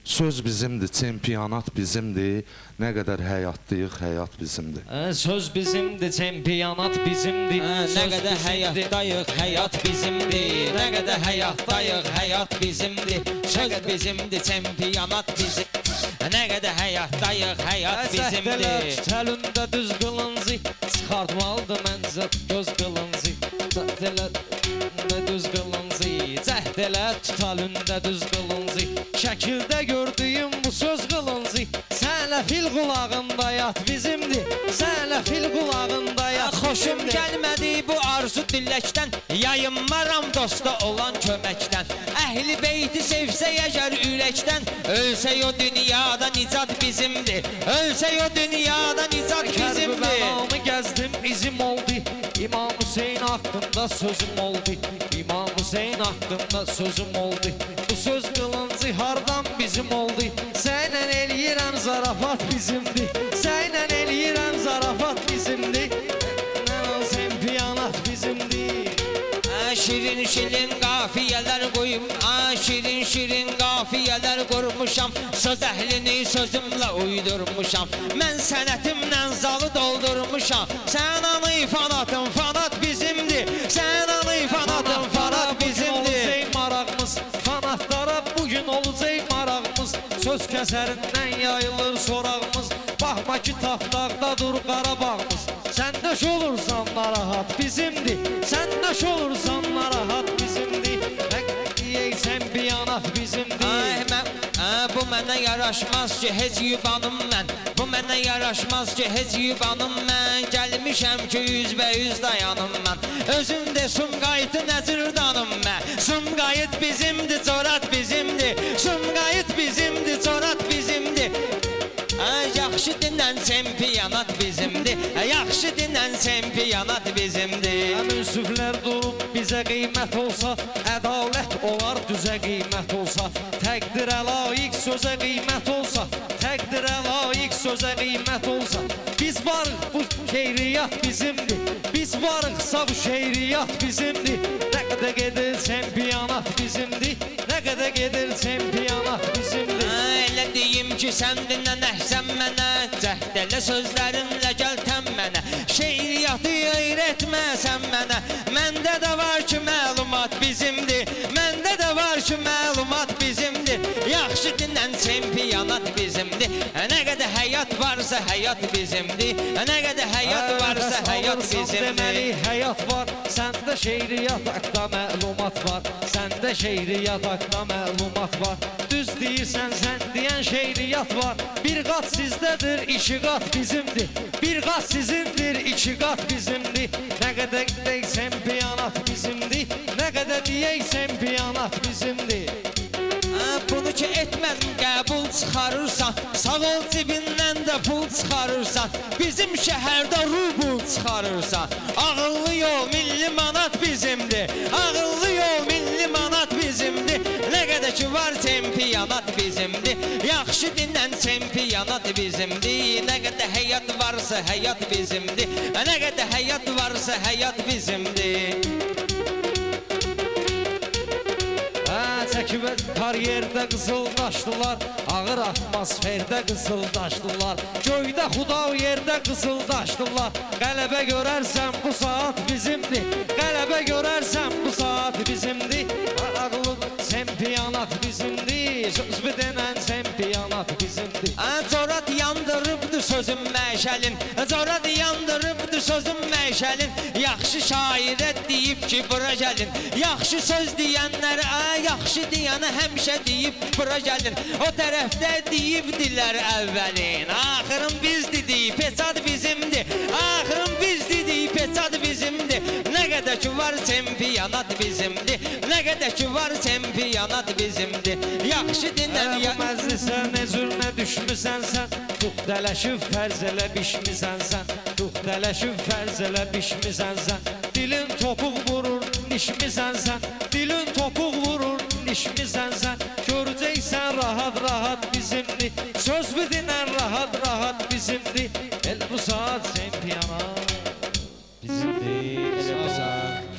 Söz bizimdir, çempionat bizimdir. Nə qədər həyatlıyıq, həyat bizimdir. Söz bizimdir, çempionat bizimdir. Nə qədər həyatdayıq, həyat bizimdir. Nə qədər həyatdayıq, həyat bizimdir. Söz bizimdir, çempionat bizimdir. Nə qədər həyatdayıq, həyat bizimdir. Təlündə düz qılıncı, çıxartmalıdır məncə göz qılıncı. Təlündə düz qılıncı, cəhd elə tutalündə düz qılıncı. Şəkildə gördüyüm bu söz qılıncı, sənə fil qulağında yat bizimdir. Sənə fil qulağında yat bizimdir. Xoşum gəlmədi bu arzu dilləkdən, yayınmaram dosta olan köməkdən. Əhli beyti sevsək əgər ürəkdən, ölsək o dünyada nicat bizimdir. Ölsək o dünyada nicat bizimdir. Kərbəlanı gəzdim, izim oldu. İmam Hüseyin haqqında sözüm oldu. İmam Hüseyin haqqında sözüm oldu. Bu söz qılıncı hardan bizim oldu. Sənlə eləyirəm zarafat bizimdir. Sənlə eləyirəm zarafat bizimdir. Çempionat bizimdir. Şirin şirin qafiyələr qoyum, şirin şirin qafiyələr qurmuşam. Söz əhlini sözümlə uydurmuşam. Mən sənətimlə zalı doldurmuşam. Sən anı fanatım, fanat bizimdir. Sən anı fanatım, fanat bizimdir. Olacaq marağımız, fanatlara bugün olacaq marağımız. Söz kəsərindən yayılır sorağımız. Baxma ki taxtaqda dur Qarabağımız. Sən döş olursan narahat bizimdir. Sən döş olursan narahat bizimdir. Deyək çempionat bizimdir. Bu mənə yaraşmaz ki heç yubanım mən. Bu mənə yaraşmaz ki heç yubanım mən. Gəlmişəm ki yüzbəyüz dayanım mən. Özümdə Sumqayıtı Nəcirdanım mən. Sumqayıt bizimdir, Corat bizimdir. Sumqayıt bizimdir, Corat bizimdir. Yaxşı dinən çempionat bizimdir. Yaxşı dinən çempionat bizimdir. Münsiflər durub bizə qiymət olsa, ədalət olar düzə qiymət olsa. Təqdirə layiq sözə qiymət olsa, təqdirə layiq sözə qiymət olsa. Biz varıq bu şeiriyyat bizimdir. Biz varıqsa bu şeiriyyat bizimdir. Nə qədər gedir çempionat bizimdir. Nə qədər gedir çempionat bizimdir. Elə deyim ki sən dinlə əhsən mənə, cəhd elə sözlərinlə gəl təm mənə. Şeiriyyatı öyrətməsən mənə. Məndə də var ki məlumat bizimdir. Məndə də var ki məlumat bizimdir. Yaxşı dinən çempionat bizimdir. Nə qədər həyat varsa həyat bizimdir. Nə qədər həyat varsa həyat bizimdir. Deməli həyat var, səndə şeiriyyat haqda məlumat var. Səndə şeiriyyat haqda məlumat var. Düz deyirsən sən deyən şeiriyyat var. Bir qat sizdədir, iki qat bizimdir. Bir qat sizindir, iki qat bizimdir. Nə qədər deyək çempionat bizimdir. Nə qədər deyək çempionat bizimdir. Bunu ki etmədim qəbul çıxarırsan, sağ ol cibindən də pul çıxarırsan. Bizim şəhərdə rubl çıxarırsan. Ağıllı yol milli manat bizimdir. Ağıllı yol milli manat bizimdir. Nə qədər ki var çempionat bizimdir. Yaxşı dinən çempionat bizimdir. Nə qədər həyat varsa həyat bizimdir. Nə qədər həyat varsa həyat bizimdir. Çəkib karyerdə qızıldaşdılar, ağır atmosferdə qızıldaşdılar. Göydə xudav yerdə qızıldaşdılar. Qələbə görərsən bu saat bizimdir. Qələbə görərsən bu saat bizimdir. Ağlı çempionat bizimdir. Söz denən çempionat bizimdir. Corat yandırıbdır sözüm məşəlin. Corat yandırıbdır sözüm məşəlin. Yaxşı şairə deyib ki bura gəlin. Yaxşı söz deyənlərə, yaxşı deyənə həmişə deyib bura gəlin. O tərəfdə deyibdilər əvvəlin. Axırın biz dedik, peçad bizimdir. Axırın biz dedik, peçad bizimdir. Nə qədər ki var çempionat bizimdir. Nə qədər ki var çempionat bizimdir. Yaxşı dinən bu məclisə ne zülmə düşmüsən sən. Tuxtələşib fərz elə bişmisən sən. Tuxtələşib fərz elə bişmisən sən. Dilin topuq vurur, nişmisən sən. Dilin topuq vurur, nişmisən sən. Görəcəksən rahat rahat bizimdir. Söz dinən rahat rahat bizimdir. El bu saat çempionat